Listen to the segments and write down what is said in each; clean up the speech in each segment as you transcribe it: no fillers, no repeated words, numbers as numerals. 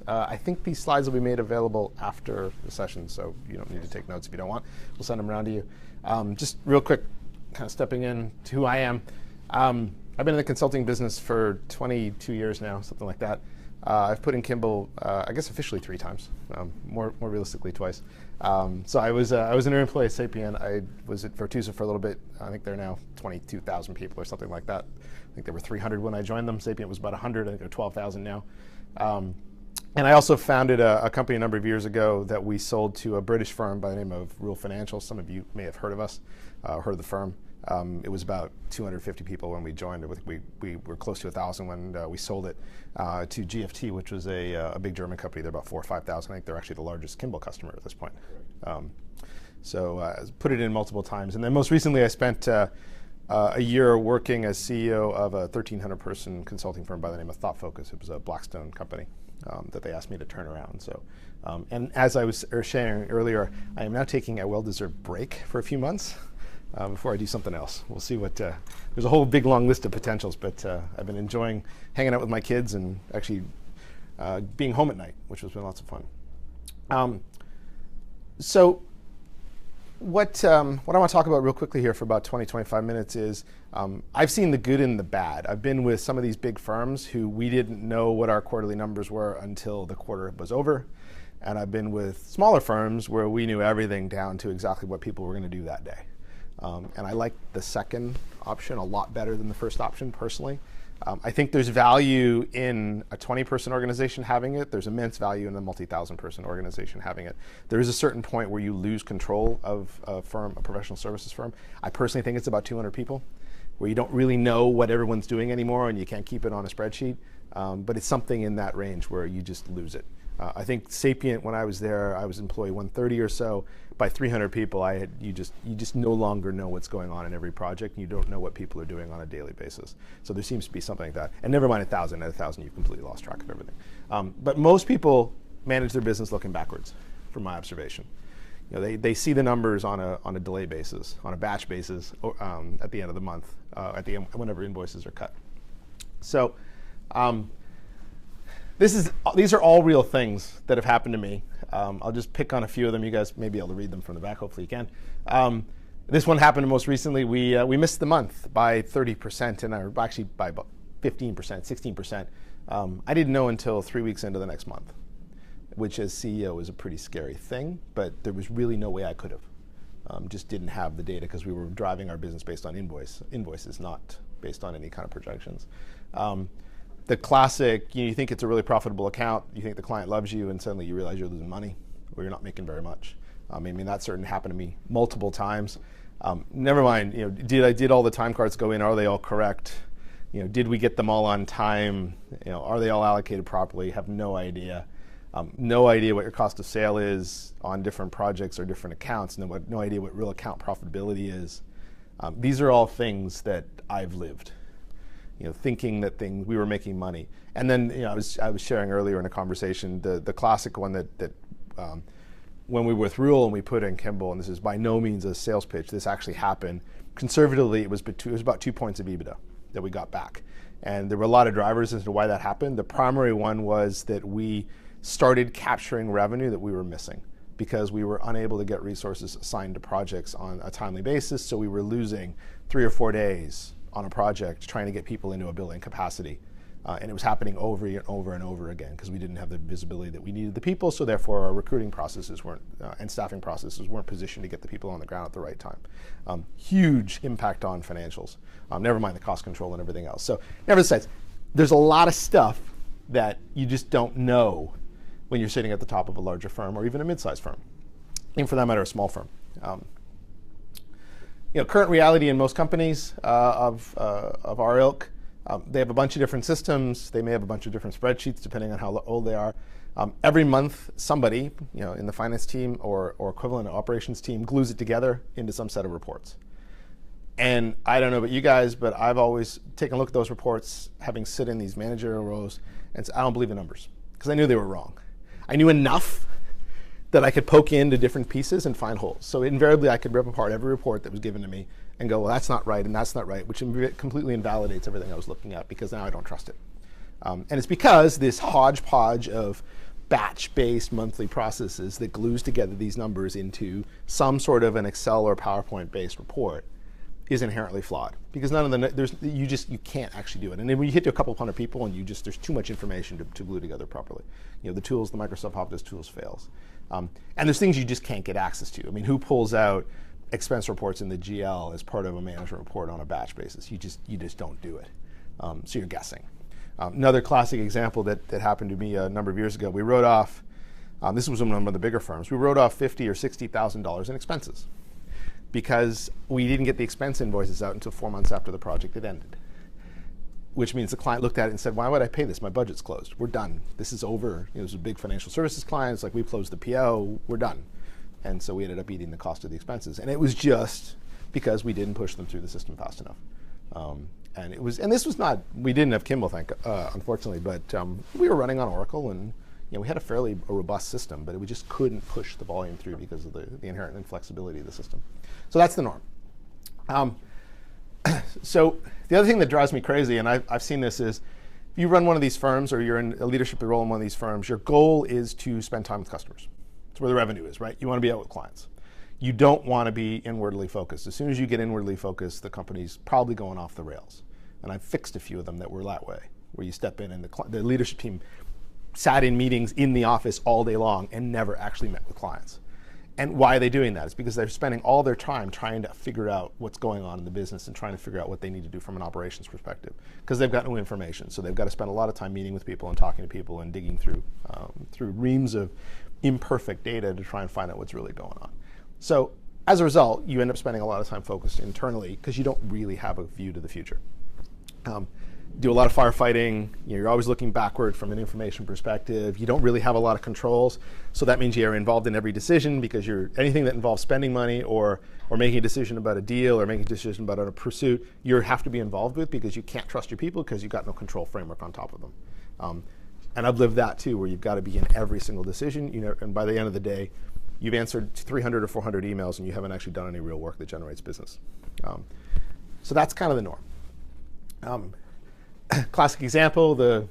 I think these slides will be made available after the session, so you don't need to take notes if you don't want. We'll send them around to you. Just real quick, kind of stepping in to who I am. I've been in the consulting business for 22 years now, something like that. I've put in Kimball, I guess officially 3 times, more realistically twice. So I was an employee at Sapient. I was at Virtusa for a little bit. I think they're now 22,000 people or something like that. I think there were 300 when I joined them. Sapient was about 100. I think they're 12,000 now. And I also founded a company a number of years ago that we sold to a British firm by the name of Rule Financial. Some of you may have heard of us, heard of the firm. It was about 250 people when we joined. We were close to 1,000 when we sold it to GFT, which was a big German company. They're about 4,000 or 5,000. I think they're actually the largest Kimball customer at this point. So put it in multiple times. And then most recently I spent a year working as CEO of a 1,300-person consulting firm by the name of Thought Focus. It was a Blackstone company that they asked me to turn around. So, and as I was sharing earlier, I am now taking a well-deserved break for a few months before I do something else. We'll see what, there's a whole big long list of potentials, but I've been enjoying hanging out with my kids and actually being home at night, which has been lots of fun. So what I want to talk about real quickly here for about 20-25 minutes is I've seen the good and the bad. I've been with some of these big firms who we didn't know what our quarterly numbers were until the quarter was over. And I've been with smaller firms where we knew everything down to exactly what people were going to do that day. And I like the second option a lot better than the first option personally. I think there's value in a 20-person organization having it. There's immense value in a multi-thousand-person organization having it. There is a certain point where you lose control of a firm, a professional services firm. I personally think it's about 200 people, where you don't really know what everyone's doing anymore and you can't keep it on a spreadsheet. But it's something in that range where you just lose it. I think Sapient, when I was there, I was employee 130 or so. By 300 people, you just no longer know what's going on in every project, and you don't know what people are doing on a daily basis. So there seems to be something like that. And never mind 1,000. At 1,000, you've completely lost track of everything. But most people manage their business looking backwards, from my observation. You know, they see the numbers on a delay basis, on a batch basis, or, at the end of the month, whenever invoices are cut. So. These are all real things that have happened to me. I'll just pick on a few of them. You guys may be able to read them from the back. Hopefully you can. This one happened most recently. We missed the month by 30%, and actually by about 15%, 16%. I didn't know until 3 weeks into the next month, which as CEO is a pretty scary thing, but there was really no way I could have. Just didn't have the data because we were driving our business based on invoices, not based on any kind of projections. The classic, you think it's a really profitable account, you think the client loves you, and suddenly you realize you're losing money, or you're not making very much. I mean, that certainly happened to me multiple times. Never mind, did all the time cards go in? Are they all correct? Did we get them all on time? Are they all allocated properly? Have no idea. No idea what your cost of sale is on different projects or different accounts. No idea what real account profitability is. These are all things that I've lived. Thinking that we were making money. And then, I was sharing earlier in a conversation, the classic one that when we were with Rule and we put in Kimball, and this is by no means a sales pitch, this actually happened. Conservatively, it was about 2 points of EBITDA that we got back. And there were a lot of drivers as to why that happened. The primary one was that we started capturing revenue that we were missing because we were unable to get resources assigned to projects on a timely basis. So we were losing 3 or 4 days on a project trying to get people into a billing capacity. And it was happening over and over and over again because we didn't have the visibility that we needed the people, so therefore our recruiting processes weren't, and staffing processes weren't positioned to get the people on the ground at the right time. Huge impact on financials, never mind the cost control and everything else. So nevertheless, there's a lot of stuff that you just don't know when you're sitting at the top of a larger firm or even a mid-sized firm, and for that matter, a small firm. Current reality in most companies of our ilk, they have a bunch of different systems. They may have a bunch of different spreadsheets depending on how old they are. Every month, somebody in the finance team or equivalent operations team glues it together into some set of reports. And I don't know about you guys, but I've always taken a look at those reports, having sit in these managerial roles, and said, I don't believe the numbers, because I knew they were wrong. I knew enough that I could poke into different pieces and find holes. So invariably, I could rip apart every report that was given to me and go, well, that's not right, and that's not right, which completely invalidates everything I was looking at, because now I don't trust it. And it's because this hodgepodge of batch-based monthly processes that glues together these numbers into some sort of an Excel or PowerPoint-based report is inherently flawed, because none of the you can't actually do it. And then when you hit to a couple hundred people and there's too much information to glue together properly. The tools, the Microsoft Office tools fails. And there's things you just can't get access to. I mean, who pulls out expense reports in the GL as part of a management report on a batch basis? You just don't do it. So you're guessing. Another classic example that happened to me a number of years ago, we wrote off, this was one of the bigger firms, we wrote off $50,000 or $60,000 in expenses because we didn't get the expense invoices out until 4 months after the project had ended. Which means the client looked at it and said, why would I pay this? My budget's closed. We're done. This is over. It was a big financial services client. It's like, we've closed the PO. We're done. And so we ended up eating the cost of the expenses. And it was just because we didn't push them through the system fast enough. And this was not, we didn't have Kimball, unfortunately, but we were running on Oracle, and we had a fairly robust system, but we just couldn't push the volume through because of the inherent inflexibility of the system. So that's the norm. So the other thing that drives me crazy, and I've seen this, is if you run one of these firms or you're in a leadership role in one of these firms, your goal is to spend time with customers. That's where the revenue is, right? You want to be out with clients. You don't want to be inwardly focused. As soon as you get inwardly focused, the company's probably going off the rails. And I've fixed a few of them that were that way, where you step in and the leadership team sat in meetings in the office all day long and never actually met with clients. And why are they doing that? It's because they're spending all their time trying to figure out what's going on in the business and trying to figure out what they need to do from an operations perspective, because they've got no information. So they've got to spend a lot of time meeting with people and talking to people and digging through reams of imperfect data to try and find out what's really going on. So as a result, you end up spending a lot of time focused internally because you don't really have a view to the future. Do a lot of firefighting. You're always looking backward from an information perspective. You don't really have a lot of controls. So that means you're involved in every decision, because anything that involves spending money or making a decision about a deal or making a decision about a pursuit, you have to be involved with, because you can't trust your people because you've got no control framework on top of them. And I've lived that too, where you've got to be in every single decision. And by the end of the day, you've answered 300 or 400 emails and you haven't actually done any real work that generates business. So that's kind of the norm. Classic example, the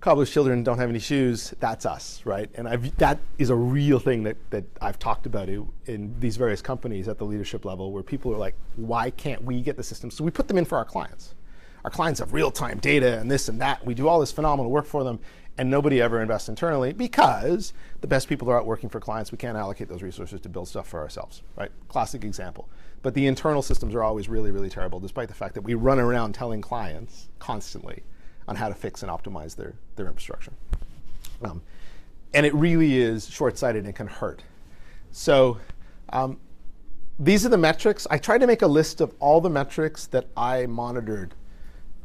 cobbler's children don't have any shoes. That's us, right? And that is a real thing that I've talked about in these various companies at the leadership level, where people are like, why can't we get the system? So we put them in for our clients. Our clients have real-time data and this and that. We do all this phenomenal work for them, and nobody ever invests internally because the best people are out working for clients. We can't allocate those resources to build stuff for ourselves, right? Classic example. But the internal systems are always really, really terrible, despite the fact that we run around telling clients constantly on how to fix and optimize their infrastructure. And it really is short-sighted and can hurt. So these are the metrics. I tried to make a list of all the metrics that I monitored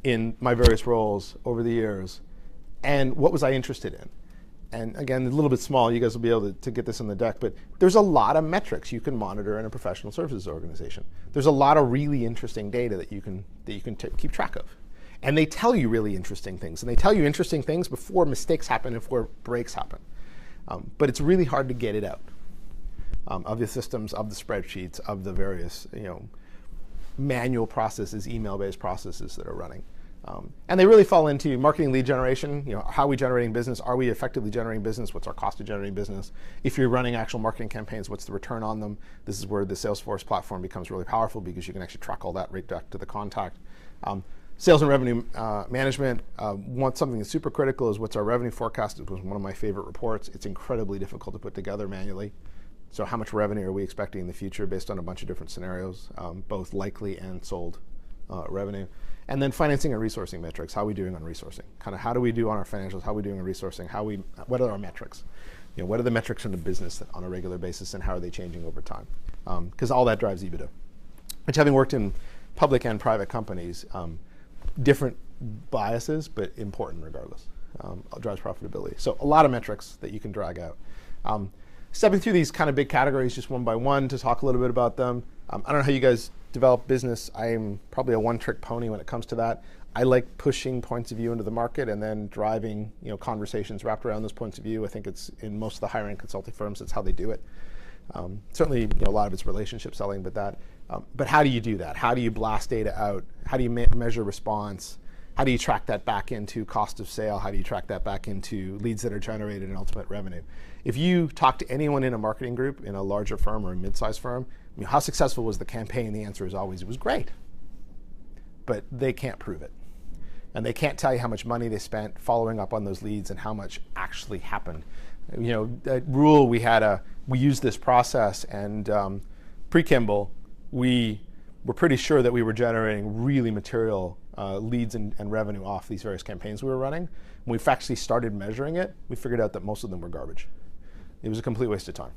in my various roles over the years, and what was I interested in. And again, a little bit small, you guys will be able to get this in the deck, but there's a lot of metrics you can monitor in a professional services organization. There's a lot of really interesting data that you can keep track of. And they tell you really interesting things. And they tell you interesting things before mistakes happen and before breaks happen. But it's really hard to get it out of the systems, of the spreadsheets, of the various manual processes, email-based processes that are running. And they really fall into marketing lead generation. How are we generating business? Are we effectively generating business? What's our cost of generating business? If you're running actual marketing campaigns, what's the return on them? This is where the Salesforce platform becomes really powerful, because you can actually track all that right back to the contact. Sales and revenue management. Something that's super critical is what's our revenue forecast. It was one of my favorite reports. It's incredibly difficult to put together manually. So how much revenue are we expecting in the future based on a bunch of different scenarios, both likely and sold revenue. And then financing and resourcing metrics. How are we doing on resourcing? Kind of how do we do on our financials? How are we doing on resourcing? What are our metrics? What are the metrics in the business on a regular basis, and how are they changing over time? Because all that drives EBITDA. Which, having worked in public and private companies, different biases, but important regardless. Drives profitability. So a lot of metrics that you can drag out. Stepping through these kind of big categories just one by one to talk a little bit about them. I don't know how you guys develop business. I'm probably a one-trick pony when it comes to that. I like pushing points of view into the market and then driving conversations wrapped around those points of view. I think it's in most of the higher-end consulting firms, that's how they do it. Certainly, a lot of it's relationship selling, but how do you do that? How do you blast data out? How do you measure response? How do you track that back into cost of sale? How do you track that back into leads that are generated and ultimate revenue? If you talk to anyone in a marketing group in a larger firm or a mid-sized firm, how successful was the campaign? The answer is always, it was great. But they can't prove it. And they can't tell you how much money they spent following up on those leads and how much actually happened. At Rule, we used this process, and pre-Kimball, we were pretty sure that we were generating really material leads and revenue off these various campaigns we were running. When we actually started measuring it, we figured out that most of them were garbage. It was a complete waste of time.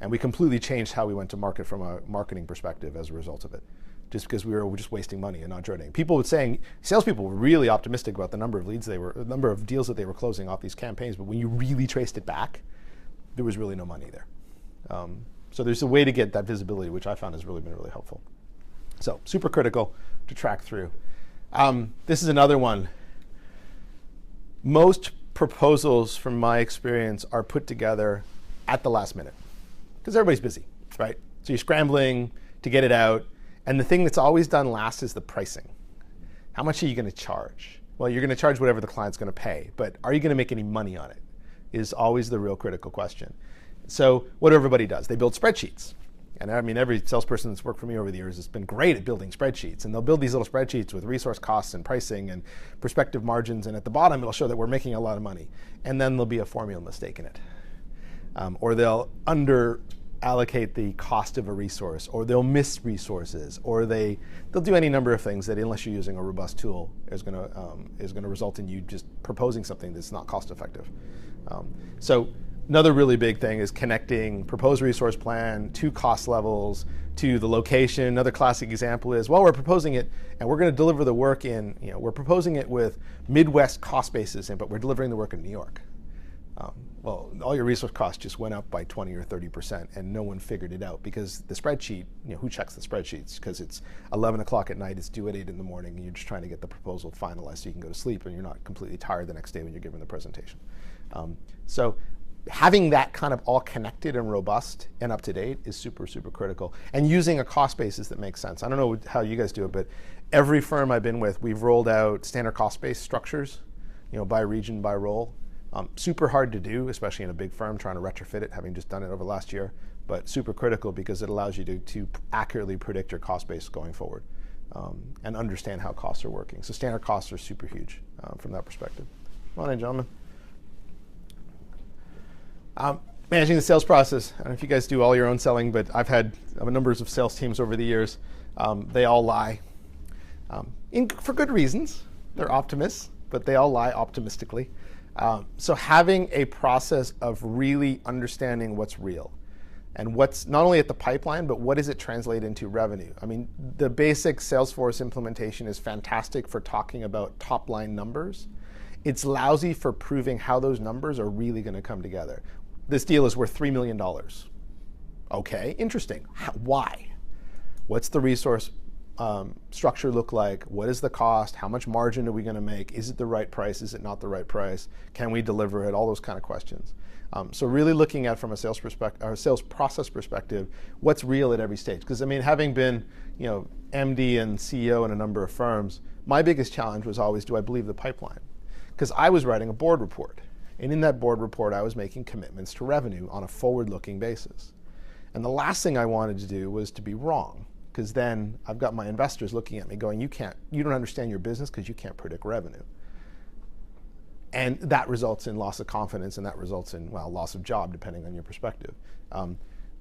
And we completely changed how we went to market from a marketing perspective as a result of it, just because we were just wasting money and not generating. People were saying, salespeople were really optimistic about the number of leads the number of deals that they were closing off these campaigns, but when you really traced it back, there was really no money there. So there's a way to get that visibility, which I found has really been really helpful. So super critical to track through. This is another one. Most proposals, from my experience, are put together at the last minute because everybody's busy, right? So you're scrambling to get it out. And the thing that's always done last is the pricing. How much are you going to charge? Well, you're going to charge whatever the client's going to pay, but are you going to make any money on it is always the real critical question. So what everybody does, they build spreadsheets. And I mean, every salesperson that's worked for me over the years has been great at building spreadsheets. And they'll build these little spreadsheets with resource costs and pricing and prospective margins. And at the bottom, it'll show that we're making a lot of money. And then there'll be a formula mistake in it. Or they'll allocate the cost of a resource, or they'll miss resources, or they'll do any number of things that, unless you're using a robust tool, is going to result in you just proposing something that's not cost effective. So another really big thing is connecting proposed resource plan to cost levels, to the location. Another classic example is, well, we're proposing it and we're going to deliver the work in, we're proposing it with Midwest cost basis, but we're delivering the work in New York. Well, all your resource costs just went up by 20 or 30%, and no one figured it out because the spreadsheet, who checks the spreadsheets? Because it's 11 o'clock at night, it's due at 8 in the morning, and you're just trying to get the proposal finalized so you can go to sleep, and you're not completely tired the next day when you're giving the presentation. So having that kind of all connected and robust and up to date is super, super critical. And using a cost basis that makes sense. I don't know how you guys do it, but every firm I've been with, we've rolled out standard cost-based structures, by region, by role. Super hard to do, especially in a big firm trying to retrofit it, having just done it over the last year, but super critical because it allows you to accurately predict your cost base going forward and understand how costs are working. So standard costs are super huge from that perspective. Come on in, gentlemen. Managing the sales process. I don't know if you guys do all your own selling, but I've had numbers of sales teams over the years. They all lie for good reasons. They're optimists, but they all lie optimistically. So having a process of really understanding what's real and what's not only at the pipeline, but what does it translate into revenue? I mean, the basic Salesforce implementation is fantastic for talking about top line numbers. It's lousy for proving how those numbers are really going to come together. This deal is worth $3 million. Okay, interesting. Why? What's the resource structure look like? What is the cost? How much margin are we going to make? Is it the right price? Is it not the right price? Can we deliver it? All those kind of questions. So really looking at from a sales perspective, or a sales process perspective, what's real at every stage? Because I mean, having been MD and CEO in a number of firms, my biggest challenge was always, do I believe the pipeline? Because I was writing a board report, and in that board report, I was making commitments to revenue on a forward-looking basis. And the last thing I wanted to do was to be wrong, because then I've got my investors looking at me going, you don't understand your business because you can't predict revenue. And that results in loss of confidence, and that results in, well, loss of job, depending on your perspective.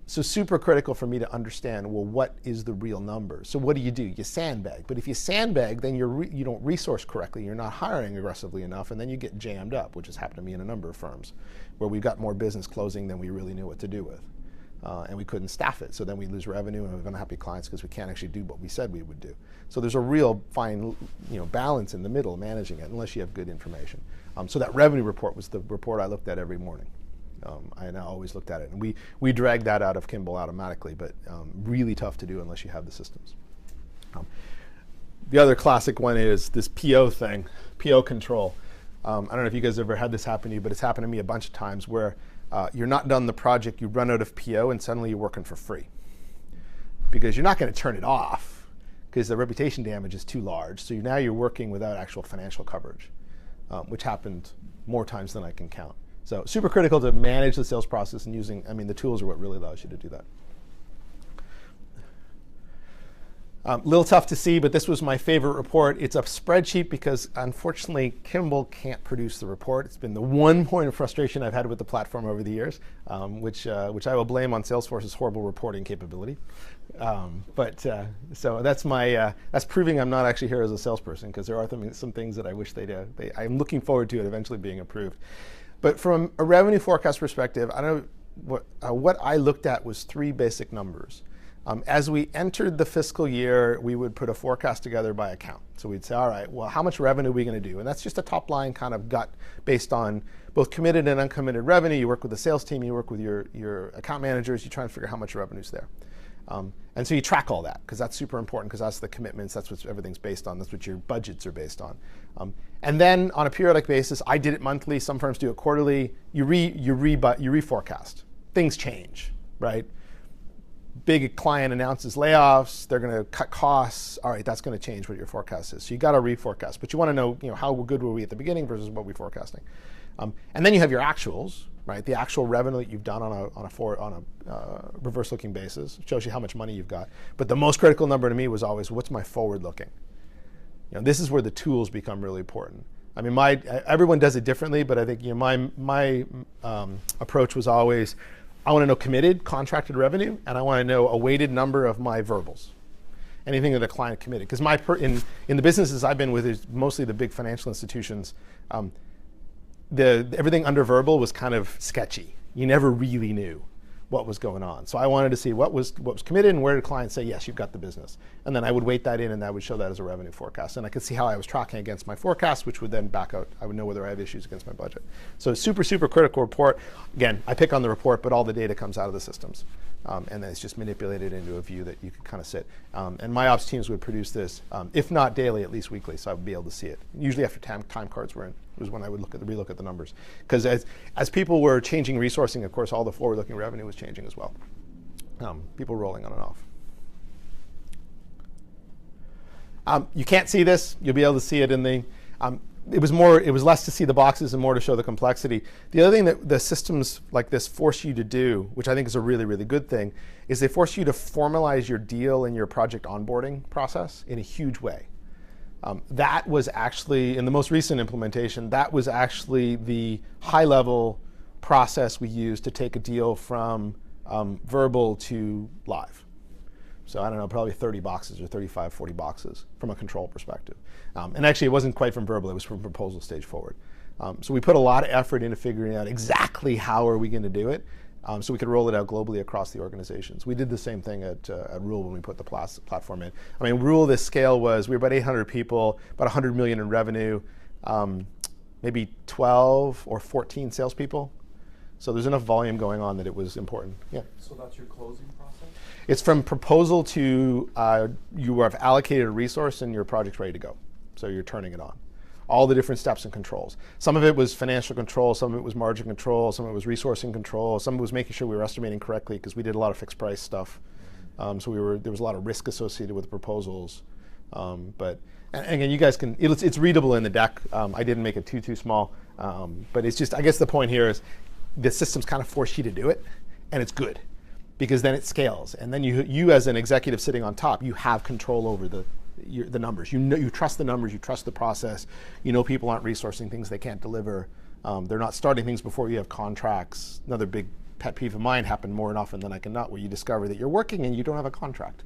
So super critical for me to understand, well, what is the real number? So what do? You sandbag. But if you sandbag, then you don't resource correctly. You're not hiring aggressively enough, and then you get jammed up, which has happened to me in a number of firms, where we got more business closing than we really knew what to do with. And we couldn't staff it. So then we lose revenue, and we have unhappy clients because we can't actually do what we said we would do. So there's a real fine balance in the middle managing it, unless you have good information. So that revenue report was the report I looked at every morning. I always looked at it. And we dragged that out of Kimball automatically, but really tough to do unless you have the systems. The other classic one is this PO thing, PO control. I don't know if you guys ever had this happen to you, but it's happened to me a bunch of times where you're not done the project, you run out of PO, and suddenly you're working for free. Because you're not going to turn it off, because the reputation damage is too large. So now you're working without actual financial coverage, which happened more times than I can count. So super critical to manage the sales process, and using, the tools are what really allows you to do that. A little tough to see, but this was my favorite report. It's a spreadsheet because, unfortunately, Kimball can't produce the report. It's been the one point of frustration I've had with the platform over the years, which I will blame on Salesforce's horrible reporting capability. So that's proving I'm not actually here as a salesperson, because there are some things that I wish they do. I'm looking forward to it eventually being approved. But from a revenue forecast perspective, I don't know what I looked at was 3 basic numbers. As we entered the fiscal year, we would put a forecast together by account. So we'd say, all right, well, how much revenue are we going to do? And that's just a top line kind of gut based on both committed and uncommitted revenue. You work with the sales team, you work with your account managers, you try and figure out how much revenue's there. And so you track all that, because that's super important, because that's the commitments, that's what everything's based on, that's what your budgets are based on. And then on a periodic basis, I did it monthly, some firms do it quarterly, you reforecast. Things change, right? Big client announces layoffs, they're going to cut costs. All right, that's going to change what your forecast is. So you got to reforecast, but you want to know, how good were we at the beginning versus what we're forecasting. And then you have your actuals, right? The actual revenue that you've done on a reverse-looking basis. It shows you how much money you've got. But the most critical number to me was always, what's my forward-looking? This is where the tools become really important. Everyone does it differently, but I think my approach was always, I want to know committed, contracted revenue, and I want to know a weighted number of my verbals. Anything that a client committed. Because in the businesses I've been with, is mostly the big financial institutions, everything under verbal was kind of sketchy. You never really knew what was going on. So I wanted to see what was committed and where did clients say, yes, you've got the business. And then I would weight that in, and that would show that as a revenue forecast. And I could see how I was tracking against my forecast, which would then back out. I would know whether I have issues against my budget. So super, super critical report. Again, I pick on the report, but all the data comes out of the systems. And then it's just manipulated into a view that you can kind of sit. And my ops teams would produce this, if not daily, at least weekly, so I would be able to see it. Usually after time cards were in, was when I would relook at the numbers. Because as people were changing resourcing, of course, all the forward-looking revenue was changing as well. People rolling on and off. You can't see this. You'll be able to see it in the. It was less to see the boxes and more to show the complexity. The other thing that the systems like this force you to do, which I think is a really, really good thing, is they force you to formalize your deal and your project onboarding process in a huge way. That was actually, in the most recent implementation, that was actually the high-level process we used to take a deal from verbal to live. So I don't know, probably 30 boxes or 35, 40 boxes from a control perspective. And actually, it wasn't quite from verbal, it was from proposal stage forward. So we put a lot of effort into figuring out exactly how are we going to do it, so we could roll it out globally across the organizations. We did the same thing at Rule when we put the platform in. Rule, this scale was, we were about 800 people, about 100 million in revenue, maybe 12 or 14 salespeople. So there's enough volume going on that it was important. Yeah. So that's your closing process? It's from proposal to you have allocated a resource and your project's ready to go. So you're turning it on. All the different steps and controls. Some of it was financial control, some of it was margin control, some of it was resourcing control, some of it was making sure we were estimating correctly, because we did a lot of fixed price stuff. So there was a lot of risk associated with the proposals. But again, you guys can, it's readable in the deck. I didn't make it too small. But it's just, I guess the point here is the systems kind of force you to do it, and it's good, because then it scales. And then you as an executive sitting on top, you have control over the numbers. You trust the numbers, you trust the process. People aren't resourcing things they can't deliver. They're not starting things before you have contracts. Another big pet peeve of mine happened more often than I can not, where you discover that you're working and you don't have a contract.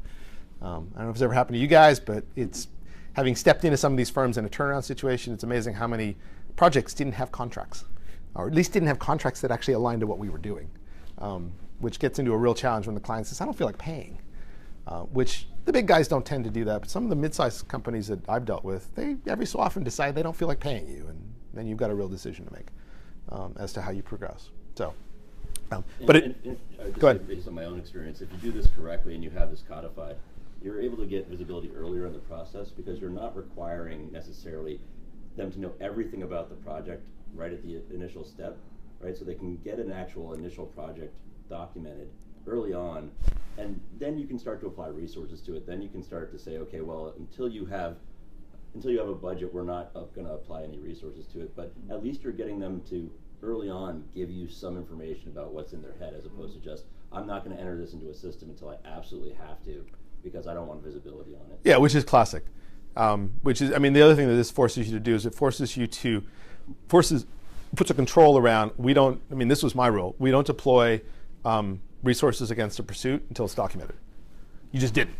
I don't know if it's ever happened to you guys, but it's, having stepped into some of these firms in a turnaround situation, it's amazing how many projects didn't have contracts, or at least didn't have contracts that actually aligned to what we were doing, which gets into a real challenge when the client says, I don't feel like paying. Which the big guys don't tend to do that, but some of the mid-sized companies that I've dealt with, they every so often decide they don't feel like paying you, and then you've got a real decision to make as to how you progress. So, go ahead. Based on my own experience, if you do this correctly and you have this codified, you're able to get visibility earlier in the process, because you're not requiring necessarily them to know everything about the project right at the initial step, right? So they can get an actual initial project documented early on, and then you can start to apply resources to it. Then you can start to say, okay, well, until you have a budget, we're not going to apply any resources to it. But at least you're getting them to early on give you some information about what's in their head, as opposed to just, I'm not going to enter this into a system until I absolutely have to, because I don't want visibility on it. Yeah, which is classic. Which is, I mean, the other thing that this forces you to do is it puts a control around, this was my rule, we don't deploy resources against a pursuit until it's documented. You just didn't.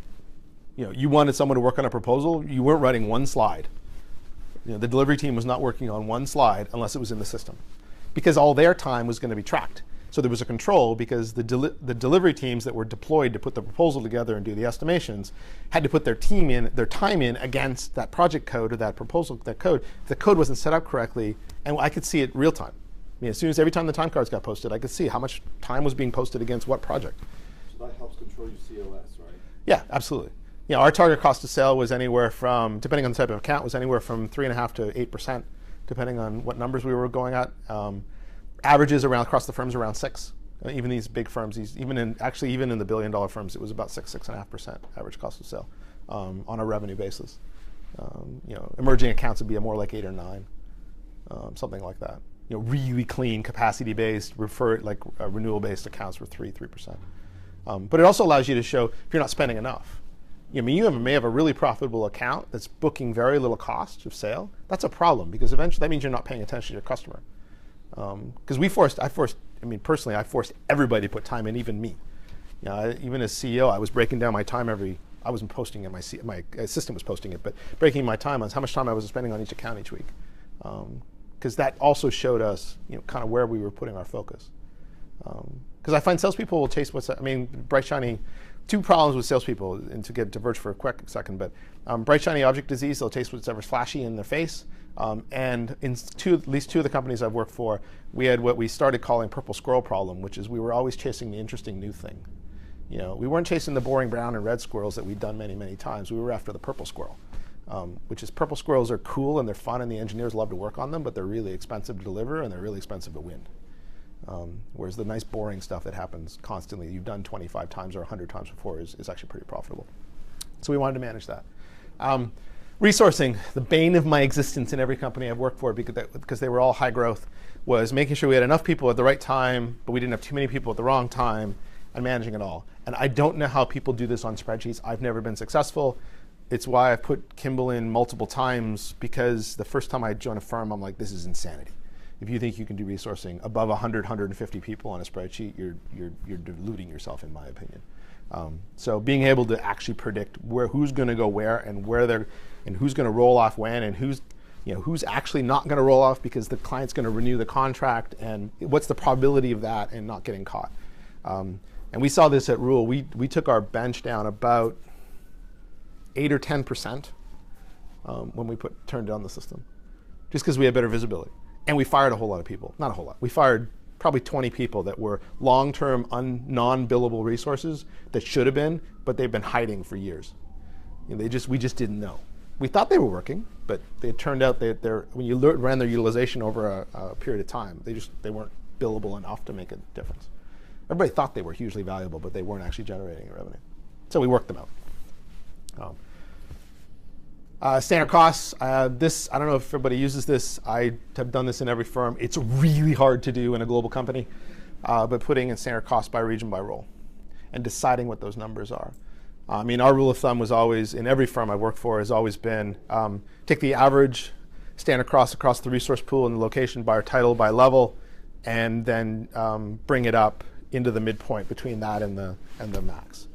You wanted someone to work on a proposal, you weren't writing one slide. The delivery team was not working on one slide unless it was in the system, because all their time was going to be tracked. So there was a control, because the delivery teams that were deployed to put the proposal together and do the estimations had to put their time in against that project code or that proposal, that code. If the code wasn't set up correctly, and I could see it real time. As soon as every time the time cards got posted, I could see how much time was being posted against what project. So that helps control your COS, right? Yeah, absolutely. Our target cost of sale was anywhere from, depending on the type of account, was anywhere from 3.5% to 8%, depending on what numbers we were going at. Averages across the firms around 6. Even these big firms, even in the $1 billion firms, it was about 6.5% average cost of sale on a revenue basis. Emerging accounts would be more like 8 or 9, something like that. Really clean, capacity-based, renewal-based accounts were 3%. But it also allows you to show if you're not spending enough. You may have a really profitable account that's booking very little cost of sale. That's a problem, because eventually that means you're not paying attention to your customer. Because I forced everybody to put time in, even me. Even as CEO, I was breaking down my time I wasn't posting it, my assistant was posting it, but breaking my time on how much time I was spending on each account each week. Because that also showed us, kind of where we were putting our focus. Because I find salespeople will chase bright shiny. Two problems with salespeople, and to diverge for a quick second, but bright shiny object disease, they'll chase whatever's flashy in their face. And in at least 2 of the companies I've worked for, we had what we started calling purple squirrel problem, which is we were always chasing the interesting new thing. We weren't chasing the boring brown and red squirrels that we'd done many, many times. We were after the purple squirrel, which is purple squirrels are cool and they're fun and the engineers love to work on them, but they're really expensive to deliver and they're really expensive to win. Whereas the nice boring stuff that happens constantly, you've done 25 times or 100 times before, is actually pretty profitable. So we wanted to manage that. Resourcing, the bane of my existence in every company I've worked for, because they were all high growth, was making sure we had enough people at the right time, but we didn't have too many people at the wrong time, and managing it all. And I don't know how people do this on spreadsheets. I've never been successful. It's why I've put Kimball in multiple times, because the first time I joined a firm, I'm like, this is insanity. If you think you can do resourcing above 100, 150 people on a spreadsheet, you're deluding yourself, in my opinion. So being able to actually predict who's going to go where and who's going to roll off when, and who's actually not going to roll off because the client's going to renew the contract, and what's the probability of that and not getting caught. And we saw this at Rule. We took our bench down about 8 or 10% when we turned on the system, just because we had better visibility. And we fired a whole lot of people. Not a whole lot. We fired probably 20 people that were long-term non-billable resources that should have been, but they've been hiding for years. We just didn't know. We thought they were working, but it turned out that when you ran their utilization over a period of time, they weren't billable enough to make a difference. Everybody thought they were hugely valuable, but they weren't actually generating revenue. So we worked them out. Standard costs, I don't know if everybody uses this. I have done this in every firm. It's really hard to do in a global company, but putting in standard costs by region, by role, and deciding what those numbers are. Our rule of thumb was always, in every firm I worked for, has always been take the average standard cost across the resource pool and the location by title, by level, and then bring it up into the midpoint between that and the max.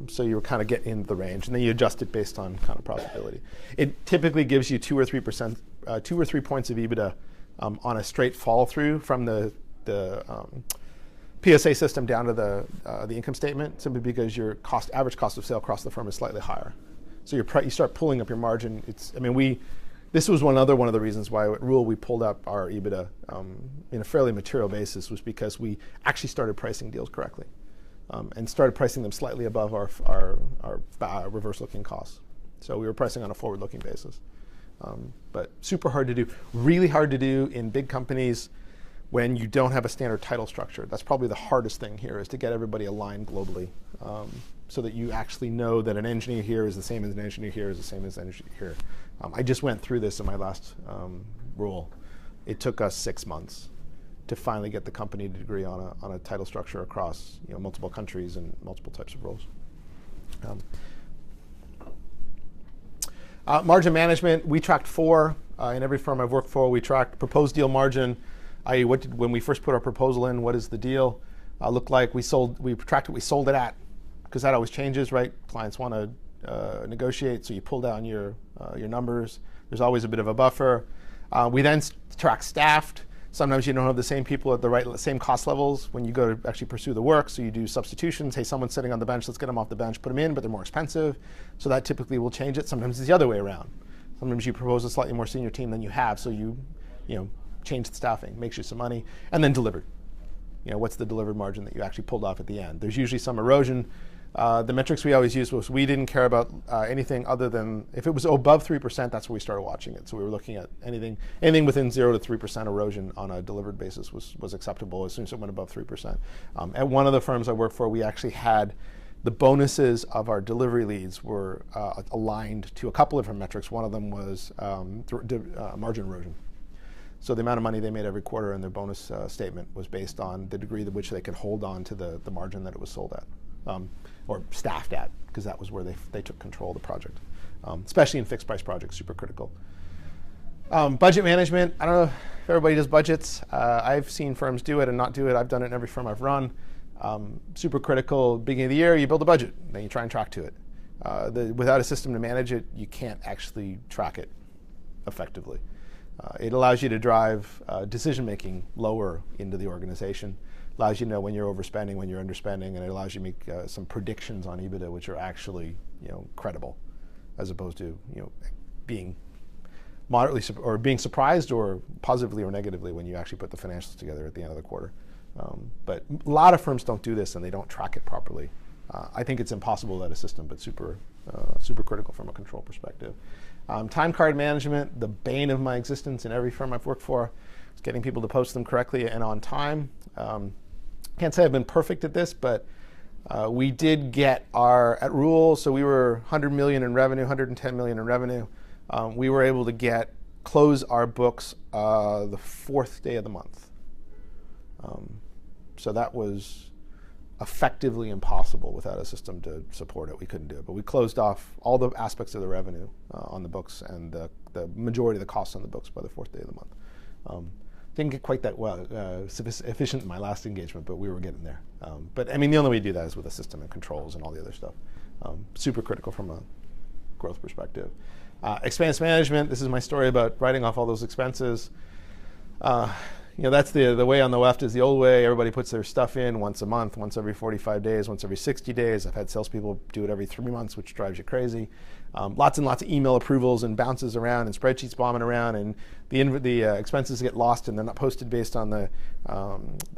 So you kind of get in the range, and then you adjust it based on kind of profitability. It typically gives you 2 or 3 points of EBITDA on a straight follow through from the PSA system down to the income statement, simply because your average cost of sale across the firm is slightly higher. So you start pulling up your margin. This was one of the reasons why at Rule we pulled up our EBITDA in a fairly material basis, was because we actually started pricing deals correctly. And started pricing them slightly above our reverse-looking costs. So we were pricing on a forward-looking basis. But super hard to do. Really hard to do in big companies when you don't have a standard title structure. That's probably the hardest thing here, is to get everybody aligned globally, so that you actually know that an engineer here is the same as an engineer here is the same as an engineer here. I just went through this in my last role. It took us 6 months to finally get the company to agree on a title structure across multiple countries and multiple types of roles. Margin management, we tracked 4. In every firm I've worked for, we tracked proposed deal margin, i.e. when we first put our proposal in, what does the deal look like? We tracked what we sold it at, because that always changes, right? Clients want to negotiate, so you pull down your numbers. There's always a bit of a buffer. We then track staffed. Sometimes you don't have the same people at the same cost levels when you go to actually pursue the work, so you do substitutions. Hey, someone's sitting on the bench, let's get them off the bench, put them in, but they're more expensive. So that typically will change it. Sometimes it's the other way around. Sometimes you propose a slightly more senior team than you have, so you change the staffing, makes you some money, and then delivered. What's the delivered margin that you actually pulled off at the end? There's usually some erosion. The metrics we always used was we didn't care about anything other than if it was above 3%, that's where we started watching it. So we were looking at anything within 0 to 3% erosion on a delivered basis was acceptable as soon as it went above 3%. At one of the firms I worked for, we actually had the bonuses of our delivery leads were aligned to a couple of different metrics. One of them was margin erosion. So the amount of money they made every quarter in their bonus statement was based on the degree to which they could hold on to the margin that it was sold at. Or staffed at, because that was where they took control of the project. Especially in fixed price projects, super critical. Budget management, I don't know if everybody does budgets. I've seen firms do it and not do it. I've done it in every firm I've run. Super critical. Beginning of the year, you build a budget, then you try and track to it. Without a system to manage it, you can't actually track it effectively. It allows you to drive decision-making lower into the organization. Allows you to know when you're overspending, when you're underspending, and it allows you to make some predictions on EBITDA which are actually credible, as opposed to being moderately or being surprised or positively or negatively when you actually put the financials together at the end of the quarter. But a lot of firms don't do this and they don't track it properly. I think it's impossible without a system, but super critical from a control perspective. Timecard management, the bane of my existence in every firm I've worked for, is getting people to post them correctly and on time. Can't say I've been perfect at this, but we did get at Rule, so we were 100 million in revenue, 110 million in revenue. We were able to close our books the 4th day of the month. So that was effectively impossible without a system to support it. We couldn't do it, but we closed off all the aspects of the revenue on the books and the majority of the costs on the books by the 4th day of the month. Didn't get quite that efficient in my last engagement, but we were getting there. But I mean, the only way to do that is with a system and controls and all the other stuff. Super critical from a growth perspective. Expense management, this is my story about writing off all those expenses. That's the way on the left is the old way. Everybody puts their stuff in once a month, once every 45 days, once every 60 days. I've had salespeople do it every 3 months, which drives you crazy. Lots and lots of email approvals and bounces around and spreadsheets bombing around, and the expenses get lost and they're not posted based on the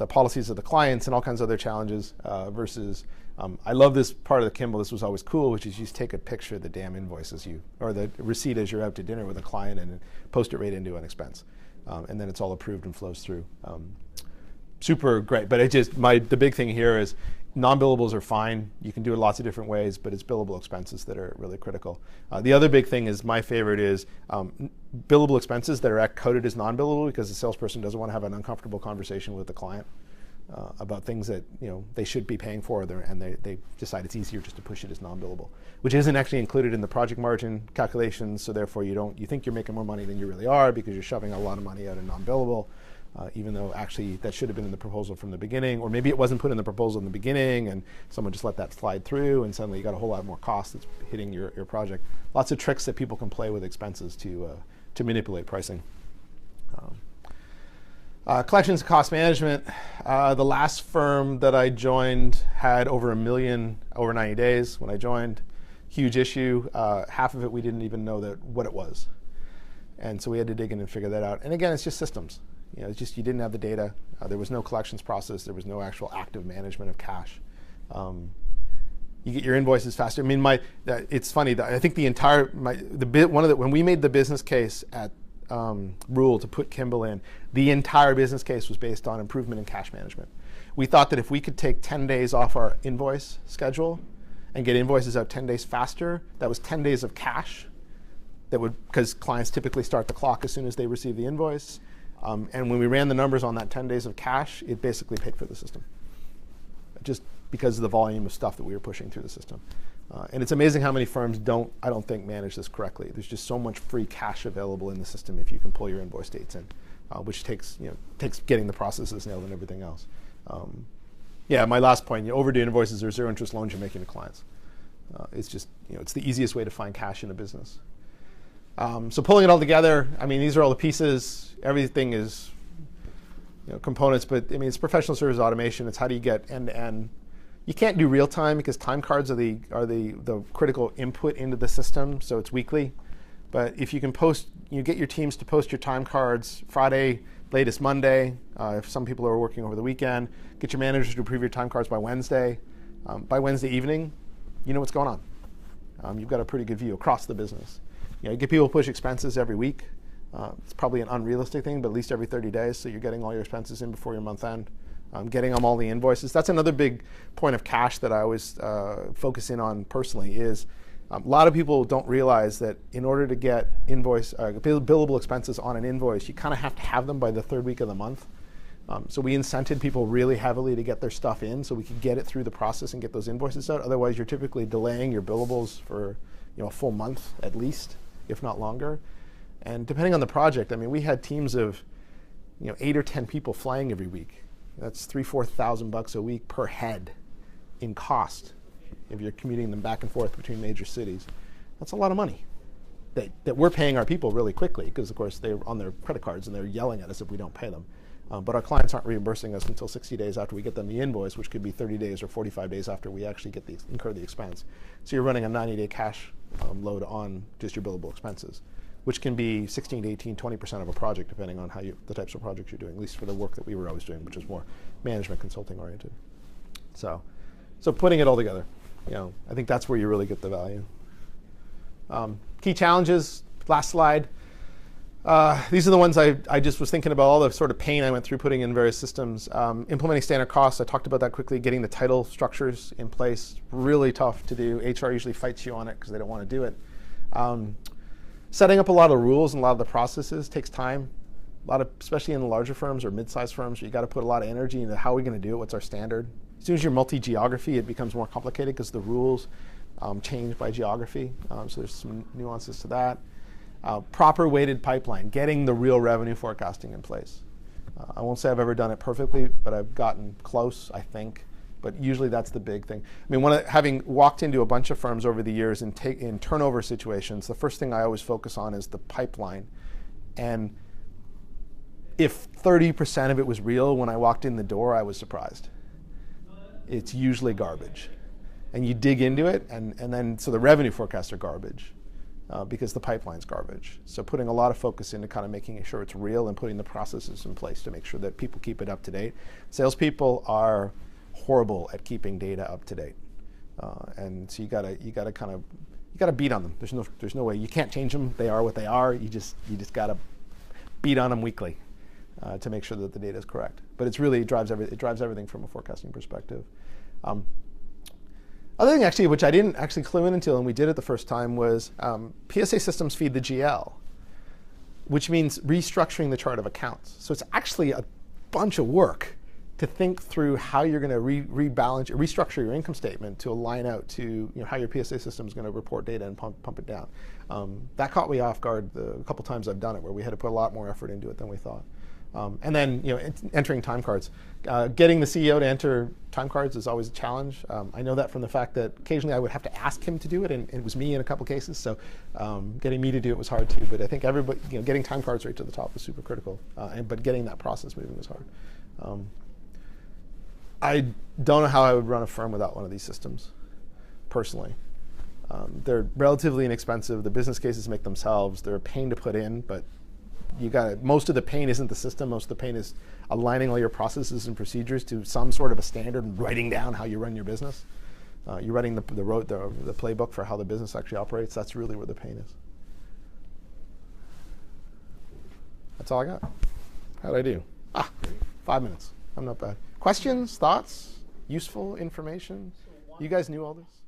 policies of the clients and all kinds of other challenges versus I love this part of the Kimball. This was always cool, which is you just take a picture of the damn invoices or the receipt as you're out to dinner with a client and post it right into an expense. And then it's all approved and flows through. Super great, but the big thing here is non-billables are fine. You can do it lots of different ways, but it's billable expenses that are really critical. The other big thing is, my favorite is billable expenses that are coded as non-billable, because the salesperson doesn't want to have an uncomfortable conversation with the client about things that they should be paying for, and they decide it's easier just to push it as non-billable, which isn't actually included in the project margin calculations. So therefore, you think you're making more money than you really are because you're shoving a lot of money out in non-billable, even though actually that should have been in the proposal from the beginning, or maybe it wasn't put in the proposal in the beginning and someone just let that slide through, and suddenly you got a whole lot more cost that's hitting your project. Lots of tricks that people can play with expenses to manipulate pricing. Collections and cost management. The last firm that I joined had over $1 million over 90 days when I joined. Huge issue. Half of it we didn't even know what it was. And so we had to dig in and figure that out. And again, it's just systems. It's just you didn't have the data. There was no collections process. There was no actual active management of cash. You get your invoices faster. I mean, it's funny. I think when we made the business case at rule to put Kimball in, the entire business case was based on improvement in cash management. We thought that if we could take 10 days off our invoice schedule and get invoices out 10 days faster, that was 10 days of cash. That would, because clients typically start the clock as soon as they receive the invoice. And when we ran the numbers on that 10 days of cash, it basically paid for the system, just because of the volume of stuff that we were pushing through the system. And it's amazing how many firms I don't think, manage this correctly. There's just so much free cash available in the system if you can pull your invoice dates in, which takes getting the processes nailed and everything else. Yeah, my last point, overdue invoices are zero interest loans you're making to clients. It's just, it's the easiest way to find cash in a business. So pulling it all together, these are all the pieces. Everything is components, but it's professional service automation. It's how do you get end to end. You can't do real time because time cards are the critical input into the system, so it's weekly. But if you can get your teams to post your time cards Friday, latest Monday. If some people are working over the weekend, get your managers to approve your time cards by Wednesday. By Wednesday evening, you know what's going on. You've got a pretty good view across the business. You get people to push expenses every week. It's probably an unrealistic thing, but at least every 30 days, so you're getting all your expenses in before your month end. Getting them all the invoices. That's another big point of cash that I always focus in on personally is a lot of people don't realize that in order to get billable expenses on an invoice, you kind of have to have them by the third week of the month. So we incented people really heavily to get their stuff in so we could get it through the process and get those invoices out. Otherwise, you're typically delaying your billables for a full month at least, if not longer. And depending on the project, we had teams of 8 or 10 people flying every week. That's $3,000-4,000 a week per head in cost if you're commuting them back and forth between major cities. That's a lot of money that we're paying our people really quickly because, of course, they're on their credit cards and they're yelling at us if we don't pay them. But our clients aren't reimbursing us until 60 days after we get them the invoice, which could be 30 days or 45 days after we actually incur the expense. So you're running a 90-day cash load on just your billable expenses, which can be 16 to 18, 20% of a project, depending on the types of projects you're doing, at least for the work that we were always doing, which is more management consulting oriented. So putting it all together, I think that's where you really get the value. Key challenges, last slide. These are the ones I just was thinking about, all the sort of pain I went through putting in various systems. Implementing standard costs, I talked about that quickly. Getting the title structures in place, really tough to do. HR usually fights you on it because they don't want to do it. Setting up a lot of rules and a lot of the processes takes time. Especially in the larger firms or mid-sized firms, you got to put a lot of energy into how are we going to do it, what's our standard. As soon as you're multi-geography, it becomes more complicated because the rules change by geography. So there's some nuances to that. Proper weighted pipeline, getting the real revenue forecasting in place. I won't say I've ever done it perfectly, but I've gotten close, I think. But usually that's the big thing. Having walked into a bunch of firms over the years in turnover situations, the first thing I always focus on is the pipeline. And if 30% of it was real when I walked in the door, I was surprised. It's usually garbage. And you dig into it, and then so the revenue forecasts are garbage because the pipeline's garbage. So putting a lot of focus into kind of making sure it's real and putting the processes in place to make sure that people keep it up to date. Salespeople are horrible at keeping data up to date, and so you gotta beat on them. There's no way. You can't change them. They are what they are. You just gotta beat on them weekly to make sure that the data is correct. But it drives everything from a forecasting perspective. Other thing actually, which I didn't actually clue in until, and we did it the first time, was PSA systems feed the GL, which means restructuring the chart of accounts. So it's actually a bunch of work to think through how you're going to restructure your income statement to align out to how your PSA system is going to report data and pump it down. That caught me off guard a couple times I've done it, where we had to put a lot more effort into it than we thought. And then entering time cards. Getting the CEO to enter time cards is always a challenge. I know that from the fact that occasionally I would have to ask him to do it, and it was me in a couple cases. So getting me to do it was hard too. But I think everybody, getting time cards right to the top was super critical. But getting that process moving was hard. I don't know how I would run a firm without one of these systems, personally. They're relatively inexpensive. The business cases make themselves. They're a pain to put in, but most of the pain isn't the system. Most of the pain is aligning all your processes and procedures to some sort of a standard and writing down how you run your business. You're writing the playbook for how the business actually operates. That's really where the pain is. That's all I got. How'd I do? 5 minutes. I'm not bad. Questions, thoughts, useful information? You guys knew all this?